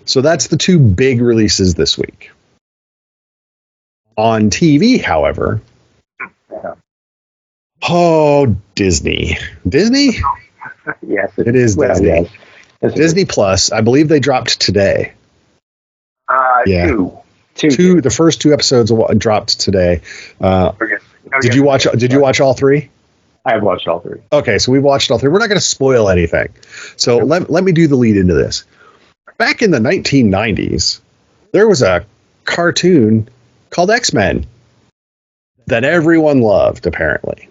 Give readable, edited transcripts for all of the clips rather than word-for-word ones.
So that's the two big releases this week. On TV, however, Disney. Disney? Yes, it is Disney. Yes. Disney Plus. I believe they dropped today. Two. The first two episodes dropped today. Did you watch all three? I have watched all three. Okay, so we've watched all three. We're not going to spoil anything. So let me do the lead into this. Back in the 1990s, there was a cartoon called X-Men that everyone loved, apparently.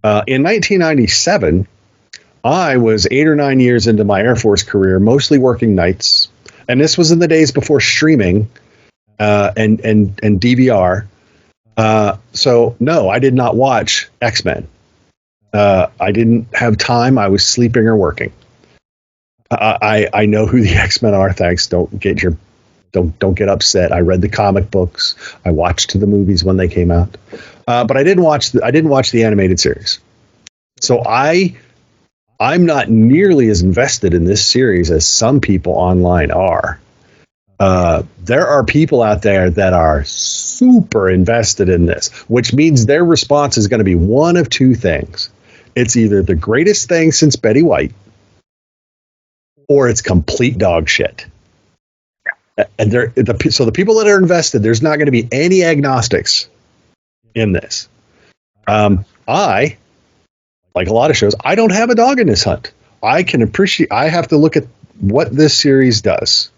In 1997, I was 8 or 9 years into my Air Force career, mostly working nights. And this was in the days before streaming and DVR. So, no, I did not watch X-Men. I didn't have time. I was sleeping or working. I know who the X-Men are. Thanks. Don't get upset. I read the comic books. I watched the movies when they came out. But I didn't watch the animated series. So I'm not nearly as invested in this series as some people online are. There are people out there that are super invested in this, which means their response is going to be one of two things. It's either the greatest thing since Betty White, or it's complete dog shit. And so the people that are invested, there's not going to be any agnostics in this. I, like a lot of shows, I don't have a dog in this hunt. I have to look at what this series does.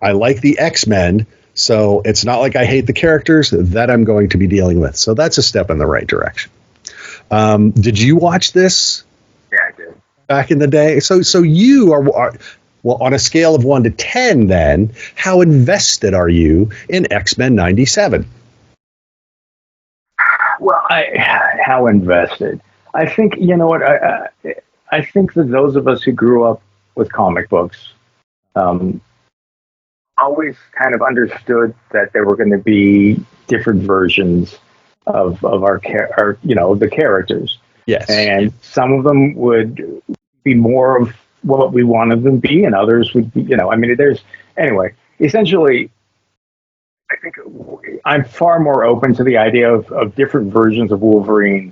I like the X-Men, so it's not like I hate the characters that I'm going to be dealing with. So that's a step in the right direction. Did you watch this? Yeah, I did. Back in the day? So you are well, on a scale of 1 to 10, then, how invested are you in X-Men 97? Well, how invested? I think, you know what, I think that those of us who grew up with comic books always kind of understood that there were going to be different versions of the characters. Yes. And some of them would be more of what we wanted them to be, and others would be, essentially, I think I'm far more open to the idea of different versions of Wolverine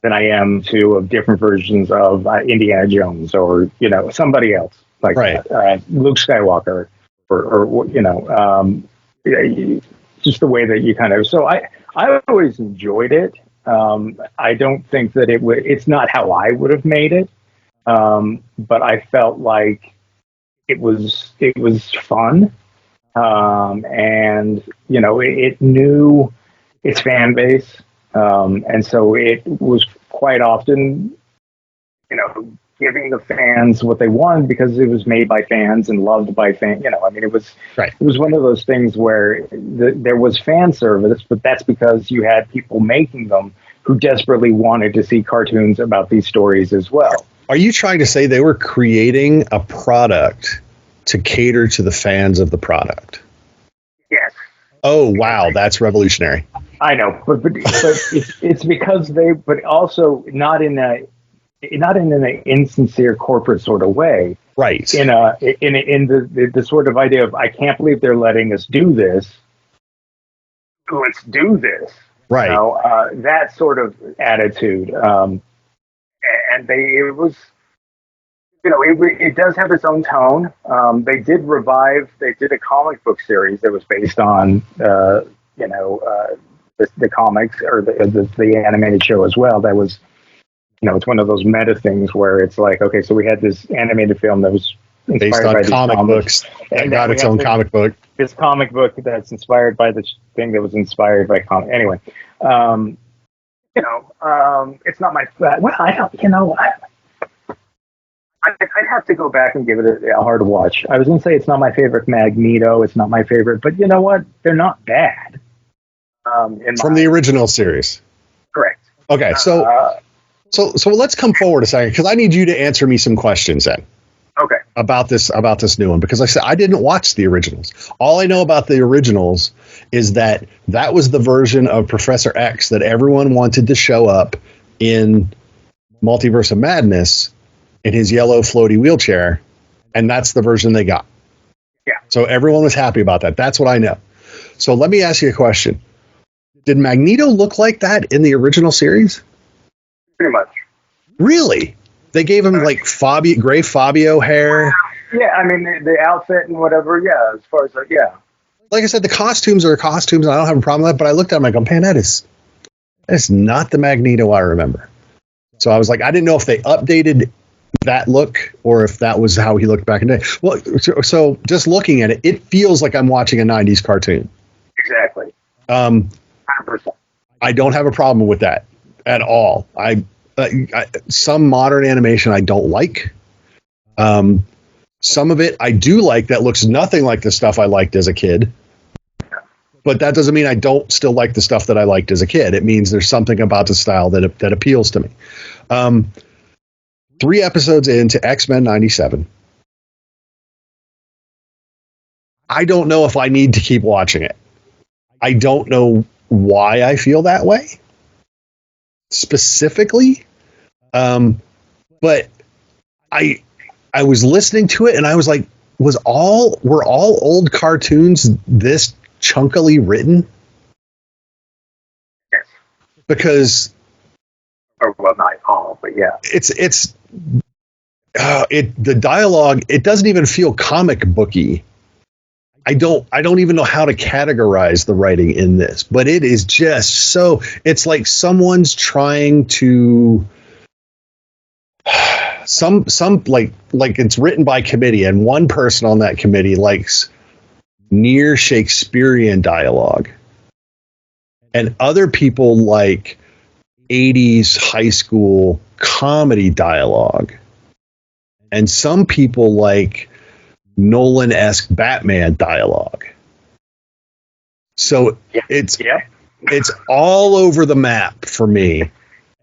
than I am of different versions of Indiana Jones or, somebody else like that. Luke Skywalker or just the way that you kind of, so I always enjoyed it. I don't think that it's not how I would have made it. But I felt like it was fun. And it knew its fan base. And so it was quite often, giving the fans what they wanted because it was made by fans and loved by fans. It was one of those things where there was fan service, but that's because you had people making them who desperately wanted to see cartoons about these stories as well. Are you trying to say they were creating a product to cater to the fans of the product? Yes. Oh, wow. That's revolutionary. I know, but it's because but also not in an insincere corporate sort of way. Right. In the sort of idea of, I can't believe they're letting us do this. Let's do this. Right. That sort of attitude. And it does have its own tone. They did a comic book series that was based on, the comics or the animated show as well. That was, it's one of those meta things where it's like, okay, so we had this animated film that was based on comic books and got its own comic book. This comic book that's inspired by the thing that was inspired by comic. Anyway, it's not my. Well, I don't. I'd have to go back and give it a hard watch. I was going to say it's not my favorite Magneto. It's not my favorite, but you know what? They're not bad. From the original series. Correct. Okay, so let's come forward a second because I need you to answer me some questions then. Okay. About this new one, because I said I didn't watch the originals. All I know about the originals is that was the version of Professor X that everyone wanted to show up in Multiverse of Madness in his yellow floaty wheelchair, and that's the version they got. So everyone was happy about that. That's what I know. So let me ask you a question. Did Magneto look like that in the original series? Pretty much. Really? They gave him like gray Fabio hair. Yeah, I mean the outfit and whatever. Yeah, as far as yeah. Like I said, the costumes are costumes. And I don't have a problem with that. But I looked at him, I go, man, that is not the Magneto I remember. So I was like, I didn't know if they updated that look or if that was how he looked back in the day. Well, so just looking at it, it feels like I'm watching a 90s cartoon. Exactly. 100%. I don't have a problem with that at all. Some modern animation I don't like. Some of it I do like that looks nothing like the stuff I liked as a kid. But that doesn't mean I don't still like the stuff that I liked as a kid. It means there's something about the style that appeals to me. 3 episodes into X-Men 97. I don't know if I need to keep watching it. I don't know why I feel that way specifically. But I was listening to it and I was like, were all old cartoons this chunkily written? Yes. Because, or well, not all, but yeah, the dialogue, it doesn't even feel comic booky. I don't even know how to categorize the writing in this, but it is just so, it's like someone's trying to some like it's written by committee, and one person on that committee likes near Shakespearean dialogue, and other people like 80s high school comedy dialogue, and some people like Nolan-esque Batman dialogue. So it's all over the map for me.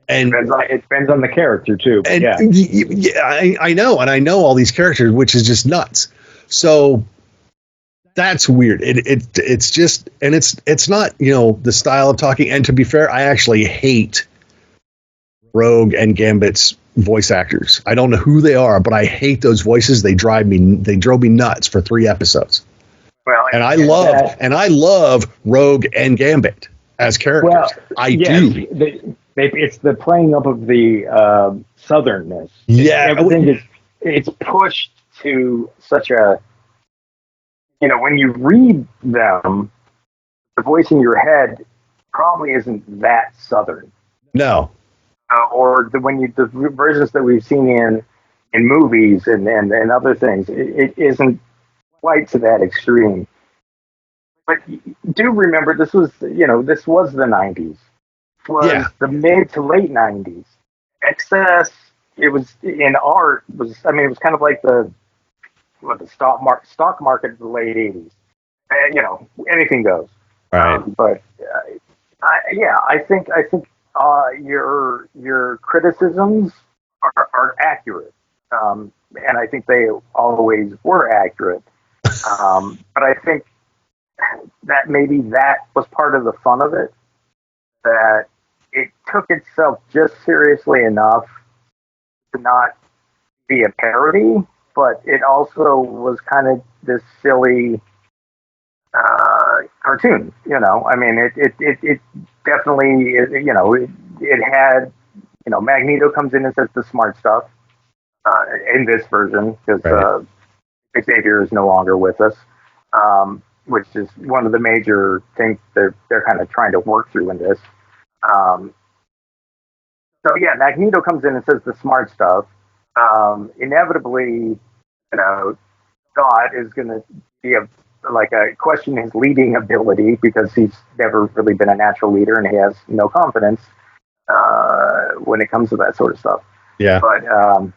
And it depends on the character too. And I know, and I know all these characters, which is just nuts. So that's weird. It's just, and it's not, the style of talking. And to be fair, I actually hate Rogue and Gambit's voice actors. I don't know who they are, but I hate those voices. They drove me nuts for 3 episodes. Well, and I love Rogue and Gambit as characters. Well, I do. It's the playing up of the southernness. Yeah, everything it's pushed to such a, when you read them, the voice in your head probably isn't that southern. No. Or the versions that we've seen in movies and other things, it isn't quite to that extreme. But do remember, this was the 90s. Was the mid to late 90s. Excess, it was in art, it was kind of like the stock market of the late 80s. Anything goes. Right. I think your criticisms are accurate, and I think they always were accurate. But I think that maybe that was part of the fun of it, that it took itself just seriously enough to not be a parody, but it also was kind of this silly cartoon. It definitely, it had, Magneto comes in and says the smart stuff in this version, because Xavier is no longer with us, which is one of the major things they're kind of trying to work through in this. Magneto comes in and says the smart stuff. Inevitably, God is going to be a question his leading ability, because he's never really been a natural leader and he has no confidence when it comes to that sort of stuff. Yeah. But and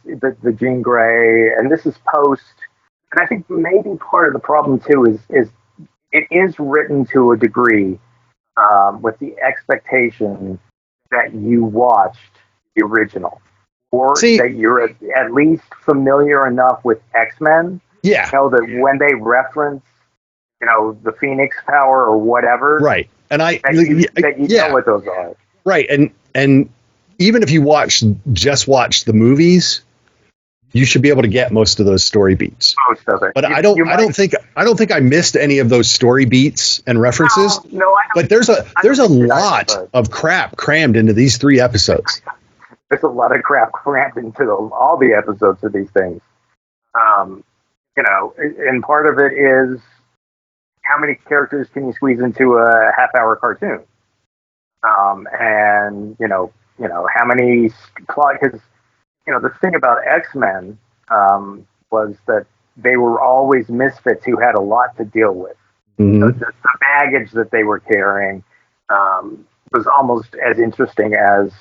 it's the Jean Grey, and this is post. And I think maybe part of the problem too is it is written to a degree with the expectation that you watched the original, or that you're at least familiar enough with X-Men. Yeah. That when they reference, the Phoenix power or whatever, right? And that you know what those are, right? And even if you watch the movies, you should be able to get most of those story beats. Most of it. But I don't think I missed any of those story beats and references. No, I don't. But there's a lot of crap crammed into these 3 episodes. There's a lot of crap crammed into all the episodes of these things. And part of it is how many characters can you squeeze into a half-hour cartoon? And how many plot? Because the thing about X-Men was that they were always misfits who had a lot to deal with. Mm-hmm. The baggage that they were carrying was almost as interesting as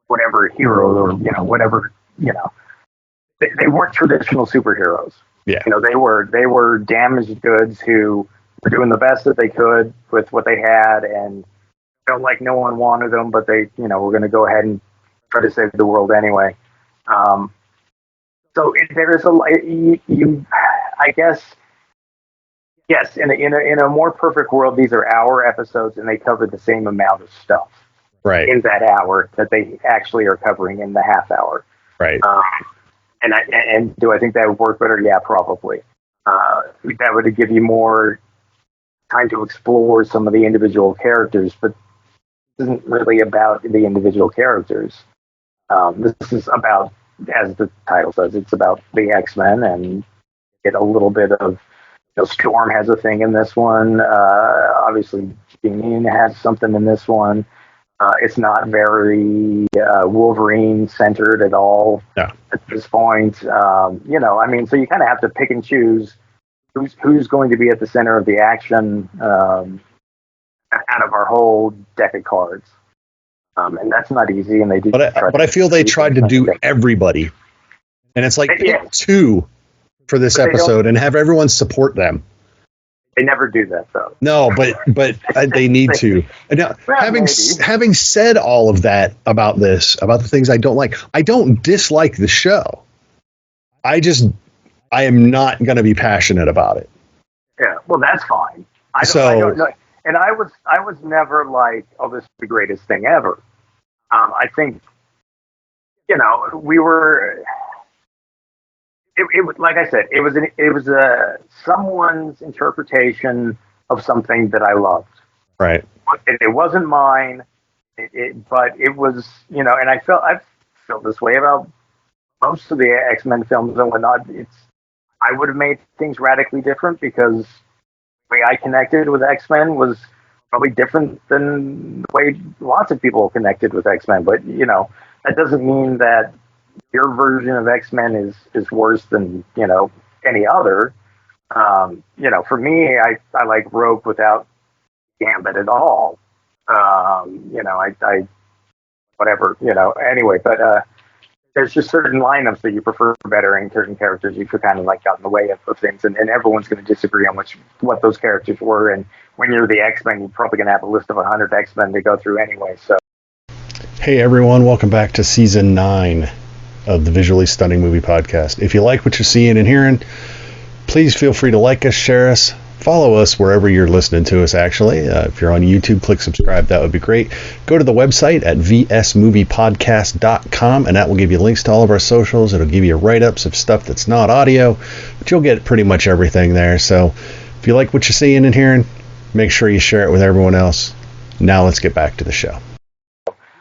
whatever hero or whatever. They weren't traditional superheroes. Yeah. They were damaged goods who were doing the best that they could with what they had, and felt like no one wanted them, but they were going to go ahead and try to save the world anyway. So there is I guess, yes, in a more perfect world, these are hour episodes and they cover the same amount of stuff in that hour that they actually are covering in the half hour. Right. And do I think that would work better? Yeah, probably. That would give you more time to explore some of the individual characters, but this isn't really about the individual characters. This is about, as the title says, it's about the X-Men, and get a little bit of Storm has a thing in this one. Obviously, Jean has something in this one. It's not very Wolverine centered at all at this point. So you kind of have to pick and choose who's going to be at the center of the action out of our whole deck of cards. And that's not easy. And they do. But I feel they tried to do everybody, and it's like pick 2 for this episode and have everyone support them. They never do that, though. No, but they need to. Now, having said all of that about the things I don't like, I don't dislike the show. I am not going to be passionate about it. Yeah, well, that's fine. I don't know. And I was never like, oh, this is the greatest thing ever. I think, we were. It was, like I said, it was someone's interpretation of something that I loved. Right. It wasn't mine, but it was, and I felt this way about most of the X-Men films and whatnot. I would have made things radically different because the way I connected with X-Men was probably different than the way lots of people connected with X-Men. But, that doesn't mean that your version of X-Men is worse than, any other. For me, I like Rogue without Gambit at all. I whatever, anyway, but there's just certain lineups that you prefer better and certain characters you could kind of like got in the way of things, and everyone's going to disagree on what those characters were. And when you're the X-Men, you're probably going to have a list of 100 X-Men to go through anyway. So, hey everyone, welcome back to season 9 of the Visually Stunning Movie Podcast. If you like what you're seeing and hearing, please feel free to like us, share us, follow us wherever you're listening to us, actually. If you're on YouTube, click subscribe. That would be great. Go to the website at vsmoviepodcast.com, and that will give you links to all of our socials. It'll give you write-ups of stuff that's not audio, but you'll get pretty much everything there. So if you like what you're seeing and hearing, make sure you share it with everyone else. Now let's get back to the show.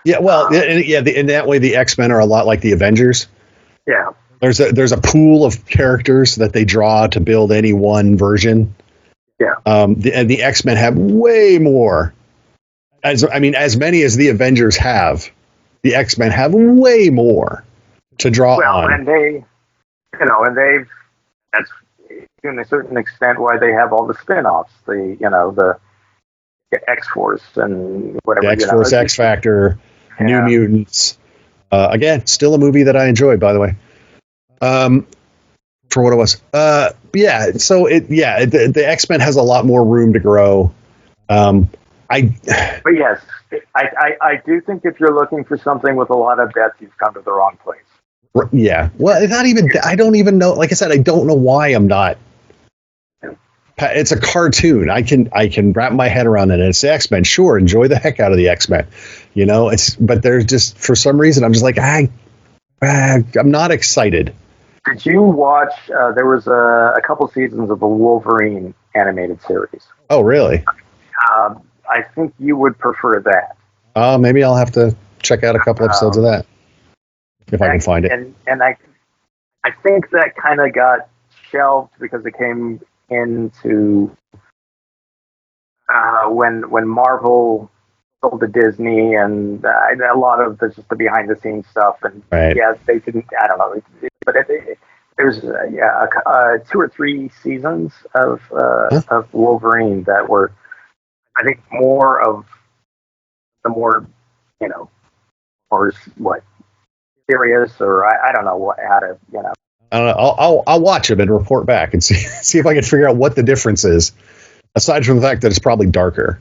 Yeah, well, in that way, the X-Men are a lot like the Avengers. Yeah. There's a pool of characters that they draw to build any one version. Yeah. The X-Men have way more. As many as the Avengers have, the X-Men have way more to draw on. And that's to a certain extent why they have all the spin-offs, the X-Force and whatever. The X-Force, X-Factor, New Mutants. Again, still a movie that I enjoyed, by the way. For what it was. The X-Men has a lot more room to grow. But yes, I do think if you're looking for something with a lot of depth, you've come to the wrong place. Yeah. Well, it's not even, I don't even know. Like I said, I don't know why I'm not. It's a cartoon. I can wrap my head around it. And it's the X-Men. Sure, enjoy the heck out of the X-Men. But there's just, for some reason, I'm just like, I'm not excited. Did you watch? There was a couple seasons of the Wolverine animated series. Oh, really? I think you would prefer that. Maybe I'll have to check out a couple episodes of that if I can find it. And I think that kind of got shelved because it came into when Marvel sold to Disney, and a lot of this is the behind the scenes stuff. And yeah, they didn't. I don't know, but there's 2 or 3 seasons of Wolverine that were, I think, more of the more, or what, serious, or I don't know how to, I don't know. I'll watch it and report back and see if I can figure out what the difference is, aside from the fact that it's probably darker.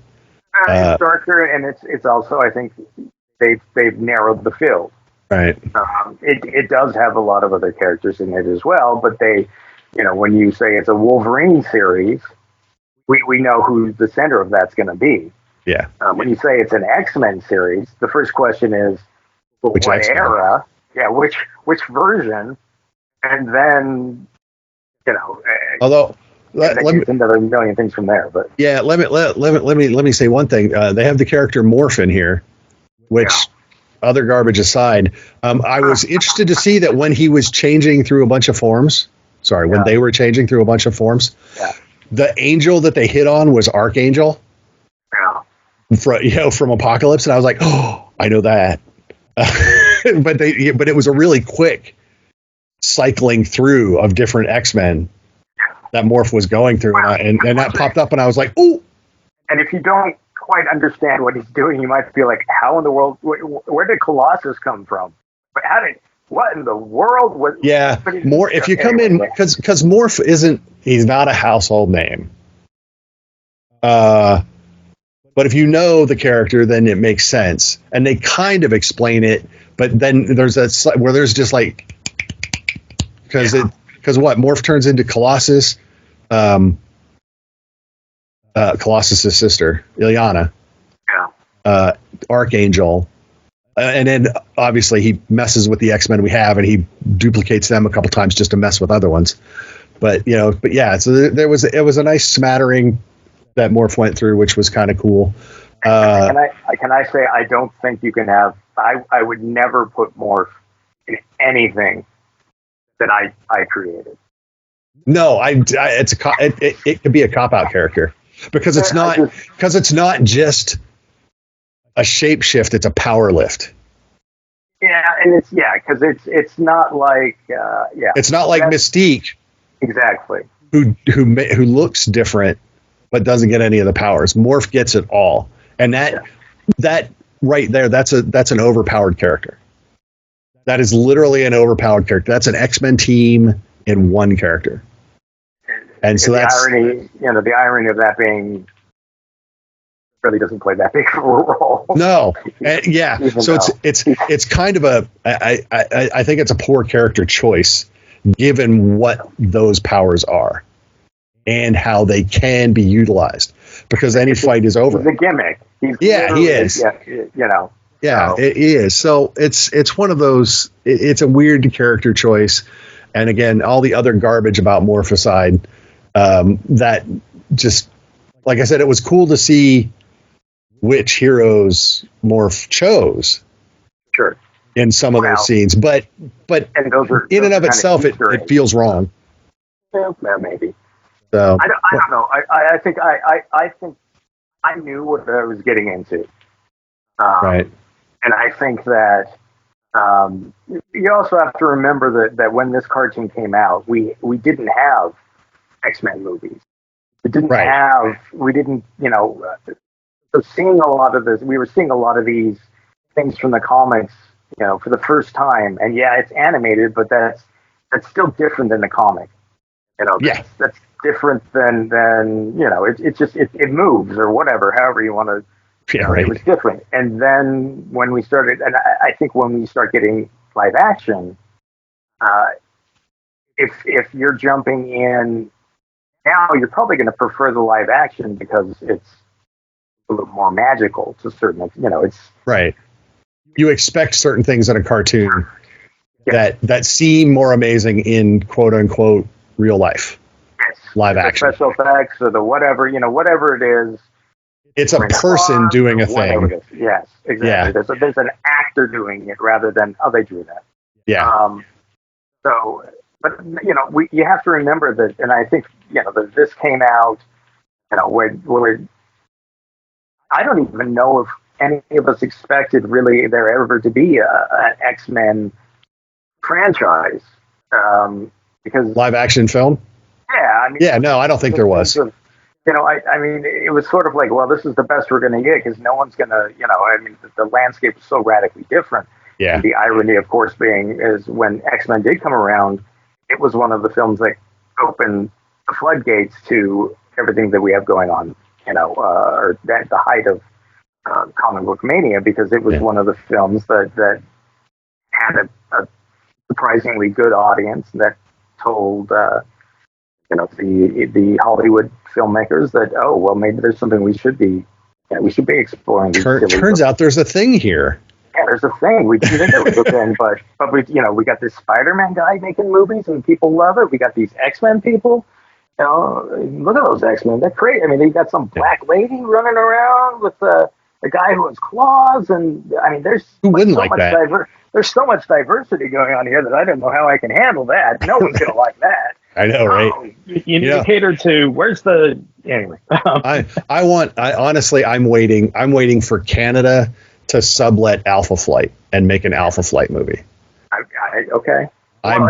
It's darker, and it's also, I think they've narrowed the field. Right. It does have a lot of other characters in it as well, but they, when you say it's a Wolverine series, we know who the center of that's going to be. Yeah. When you say it's an X-Men series, the first question is, which what X-Men? era? Yeah, which version? And then, although let me another million things from there. But yeah, let me say one thing. They have the character Morph in here, which, other garbage aside, I was interested to see that when he was changing through a bunch of forms. Sorry, when they were changing through a bunch of forms, the angel that they hit on was Archangel. From Apocalypse, and I was like, oh, I know that. but it was a really quick cycling through of different X-Men that Morph was going through, and that popped up, and I was like, ooh. And if you don't quite understand what he's doing, you might feel like, how in the world, where did Colossus come from? What in the world was? Yeah, more if you come in, because Morph he's not a household name. But if you know the character, then it makes sense, and they kind of explain it. But then there's where there's just like, because what Morph turns into Colossus, Colossus's sister Ilyana, Archangel, and then obviously he messes with the X-Men we have, and he duplicates them a couple times just to mess with other ones. But yeah, so it was a nice smattering that Morph went through, which was kind of cool. Can I say I don't think you can have? I would never put Morph in anything that I created. No, it could be a cop-out character because it's not just a shapeshift; it's a power lift. Yeah, and because it's not like it's not like Mystique, exactly, who looks different but doesn't get any of the powers. Morph gets it all, and that right there, that's an overpowered character. That is literally an overpowered character. That's an X-Men team in one character. And so that's irony. The irony of that being really doesn't play that big of a role. No, so it's kind of I think it's a poor character choice given what those powers are and how they can be utilized, because any fight is over. He's a gimmick. He is. Yeah, it is. So it's one of those. It's a weird character choice, and again, all the other garbage about Morph aside, that just, like I said, it was cool to see which heroes Morph chose. Sure. In some of those scenes, but and those in and of itself, it feels wrong. Yeah, maybe. So I don't know. I think I knew what I was getting into. Right. And I think that you also have to remember that when this cartoon came out, we didn't have X-Men movies. We didn't so seeing a lot of this, we were seeing a lot of these things from the comics, for the first time. And yeah, it's animated, but that's still different than the comic. That's different than it moves or whatever, however you want to. It was different. And then when we started, and I think when we start getting live action, if you're jumping in now, you're probably going to prefer the live action because it's a little more magical to certain, it's right. You expect certain things in a cartoon, that seem more amazing in quote unquote real life, live action. Special effects or the whatever, whatever it is. It's a person doing a thing. Yes, exactly. Yeah. There's an actor doing it rather than, they drew that. Yeah. But you have to remember that, and I think that this came out, when I don't even know if any of us expected really there ever to be an X-Men franchise, because live action film. Yeah, I mean, yeah, no, I don't think there was. I mean, it was sort of like, well, this is the best we're going to get because no one's going to, I mean, the landscape is so radically different. Yeah. And the irony, of course, being is when X-Men did come around, it was one of the films that opened the floodgates to everything that we have going on, or at the height of comic book mania, because it was one of the films that had a surprisingly good audience that told, the Hollywood filmmakers that, maybe there's something we should be exploring. Turns out there's a thing here. Yeah, there's a thing. We didn't think there was a thing, but we got this Spider-Man guy making movies and people love it. We got these X-Men people. Look at those X-Men. They're crazy. I mean, they got some black lady running around with a guy who has claws, and I mean, there's who wouldn't like that? There's so much diversity going on here that I don't know how I can handle that. No one's gonna like that. I know, right? You need to cater to where's the anyway. I'm waiting for Canada to sublet Alpha Flight and make an Alpha Flight movie. Okay. I'm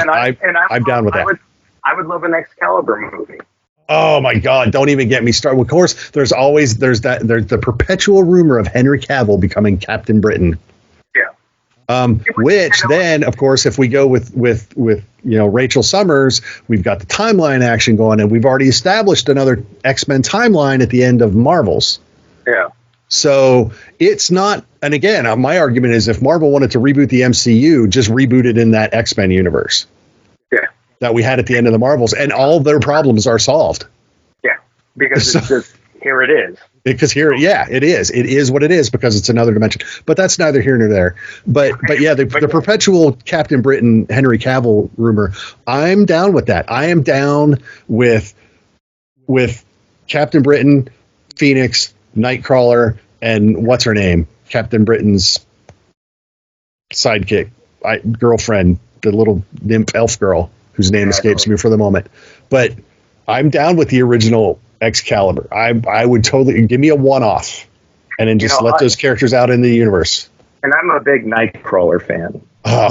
down with that. I would love an Excalibur movie. Oh my God! Don't even get me started. Of course, there's the perpetual rumor of Henry Cavill becoming Captain Britain. Yeah. Which then, of course, if we go with Rachel Summers, we've got the timeline action going, and we've already established another X-Men timeline at the end of Marvel's. Yeah. So it's not, and again, my argument is if Marvel wanted to reboot the MCU, just reboot it in that X-Men universe. Yeah. That we had at the end of the Marvels, and all their problems are solved. Yeah, because it's just, here it is. Because it is. It is what it is because it's another dimension. But that's neither here nor there. But yeah, the perpetual Captain Britain Henry Cavill rumor, I'm down with that. I am down with Captain Britain, Phoenix, Nightcrawler, and what's her name? Captain Britain's sidekick, girlfriend, the little nymph elf girl whose name escapes me for the moment. But I'm down with the original Excalibur. I would totally give me a one-off and then just let those characters out in the universe. And I'm a big Nightcrawler fan.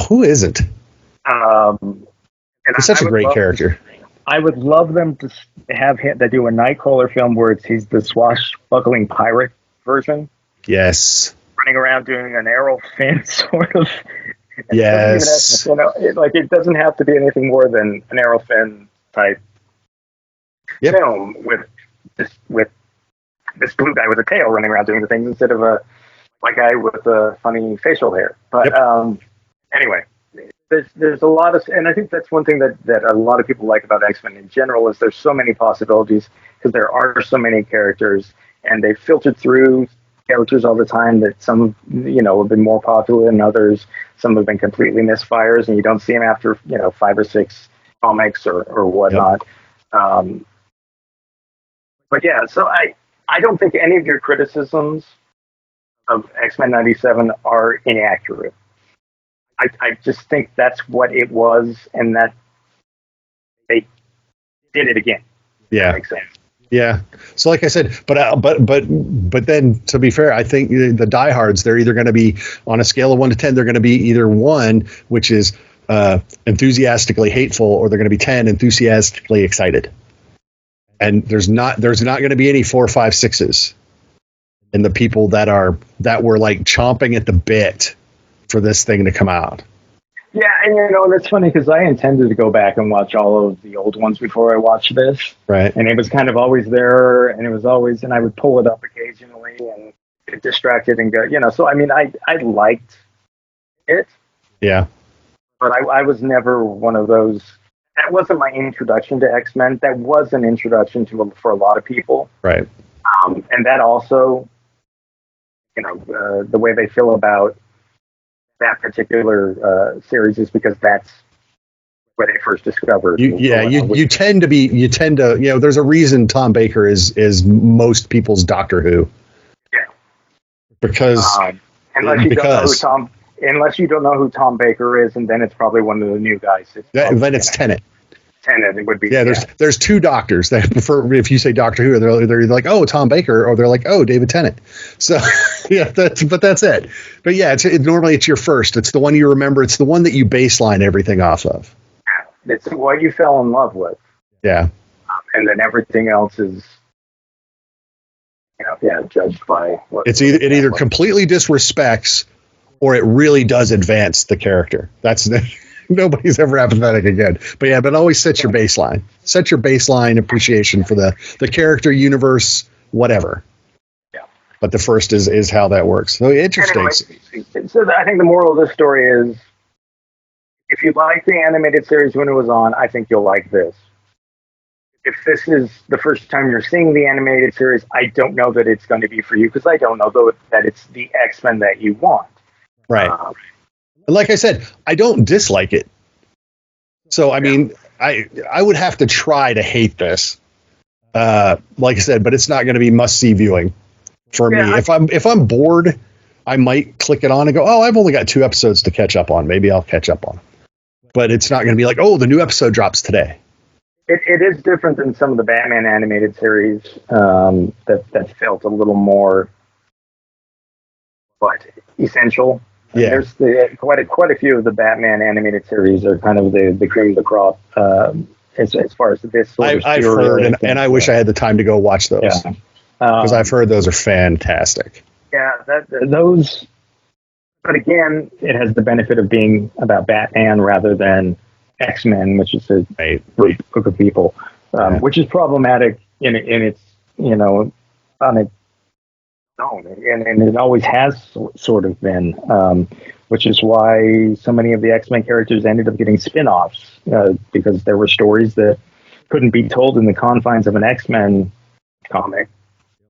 Who isn't? He's such a great character. I would love them to have him to do a Nightcrawler film where he's the swashbuckling pirate version. Yes. Running around doing an Errol Finn sort of. Yes. It doesn't have to be anything more than an Errol Finn type film with this blue guy with a tail running around doing the things instead of a white guy with a funny facial hair. But anyway, there's a lot of, and I think that's one thing that a lot of people like about X-Men in general is there's so many possibilities because there are so many characters and they filtered through characters all the time that some have been more popular than others. Some have been completely misfires and you don't see them after 5 or 6 comics or whatnot. But yeah, so I don't think any of your criticisms of X-Men 97 are inaccurate. I just think that's what it was, and that they did it again. Yeah, that makes sense. Yeah. So, like I said, but then to be fair, I think the diehards, they're either going to be on a scale of 1 to 10, they're going to be either 1, which is enthusiastically hateful, or they're going to be 10, enthusiastically excited. And there's not going to be any 4, 5, 6s in the people that were like chomping at the bit for this thing to come out. Yeah, and that's funny because I intended to go back and watch all of the old ones before I watched this. Right. And it was kind of always there, and I would pull it up occasionally and get distracted and go, so I mean, I liked it. Yeah. But I was never one of those. That wasn't my introduction to X-Men. That was an introduction for a lot of people. Right. And that also, the way they feel about that particular series is because that's where they first discovered. You tend to, there's a reason Tom Baker is most people's Doctor Who. Yeah. Because unless you don't know who Tom Baker is, and then it's probably one of the new guys. Then it's Tennant. Tennant, it would be. Yeah, there's two doctors that prefer, if you say Doctor Who, they're like, oh, Tom Baker, or they're like, oh, David Tennant. So yeah, that's it. But yeah, normally it's your first. It's the one you remember. It's the one that you baseline everything off of. It's what you fell in love with. Yeah. And then everything else is, judged by what it either completely disrespects or it really does advance the character. That's nobody's ever apathetic again. But always set your baseline. Set your baseline appreciation for the character, universe, whatever. Yeah. But the first is how that works. So interesting. Anyway, so I think the moral of this story is, if you like the animated series when it was on, I think you'll like this. If this is the first time you're seeing the animated series, I don't know that it's going to be for you, because I don't know that it's the X-Men that you want. Right. Like I said, I don't dislike it. So, I mean, I would have to try to hate this. Like I said, but it's not going to be must-see viewing for me. If I'm bored, I might click it on and go, oh, I've only got 2 episodes to catch up on. Maybe I'll catch up on it. But it's not going to be like, oh, the new episode drops today. It is different than some of the Batman animated series that felt a little more, essential. Yeah. There's quite a few of the Batman animated series are kind of the cream of the crop as far as this sort of I've heard, and I wish I had the time to go watch those. Yeah. Because I've heard those are fantastic. Yeah, those. But again, it has the benefit of being about Batman rather than X-Men, which is a group of people, which is problematic in its, on its own, and it always has sort of been, which is why so many of the X-Men characters ended up getting spin-offs, because there were stories that couldn't be told in the confines of an X-Men comic.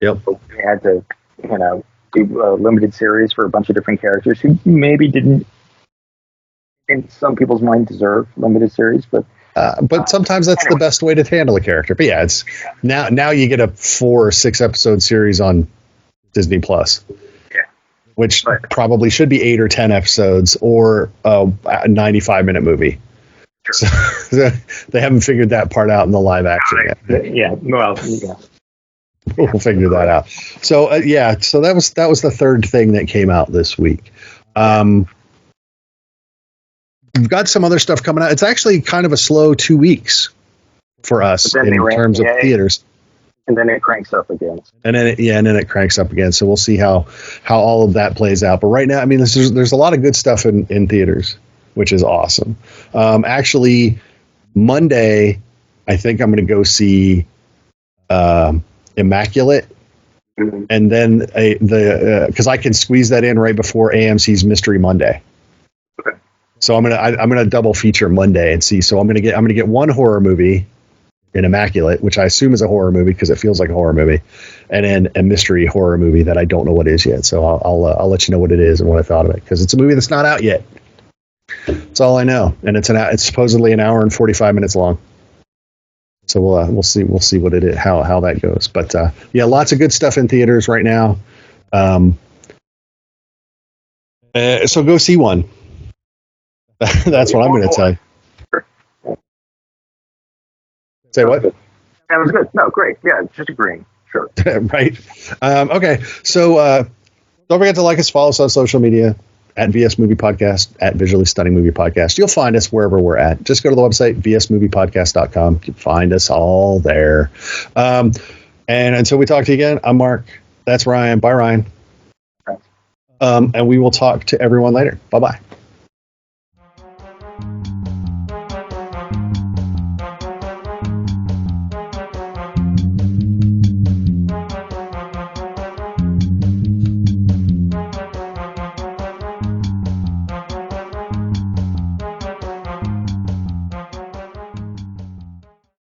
Yep. So they had to, do a limited series for a bunch of different characters who maybe didn't, in some people's mind, deserve limited series, but sometimes that's the best way to handle a character. But yeah, it's now you get a 4 or 6 episode series on Disney Plus, which probably should be 8 or 10 episodes or a 95-minute movie. Sure. So they haven't figured that part out in the live action yet. Yeah, well, yeah. We'll figure that out. So so that was the third thing that came out this week. We've got some other stuff coming out. It's actually kind of a slow 2 weeks for us in terms of theaters. And then it cranks up again. And then it cranks up again. So we'll see how all of that plays out. But right now, I mean, there's a lot of good stuff in theaters, which is awesome. Actually, Monday, I think I'm going to go see Immaculate, and then because I can squeeze that in right before AMC's Mystery Monday. Okay. So I'm gonna double feature Monday and see. So I'm gonna get one horror movie in Immaculate, which I assume is a horror movie because it feels like a horror movie, and then a mystery horror movie that I don't know what is yet. So I'll let you know what it is and what I thought of it, because it's a movie that's not out yet. That's all I know, and it's supposedly an hour and 45 minutes long. So we'll see what it is, how that goes. But lots of good stuff in theaters right now. So go see one. That's what I'm going to say. Say what? That was good. No, great. Yeah, just agreeing. Sure. Right. Okay. So don't forget to like us, follow us on social media at VS Movie Podcast, at Visually Stunning Movie Podcast. You'll find us wherever we're at. Just go to the website, vsmoviepodcast.com. You can find us all there. And until we talk to you again, I'm Mark. That's Ryan. Bye, Ryan. And we will talk to everyone later. Bye-bye.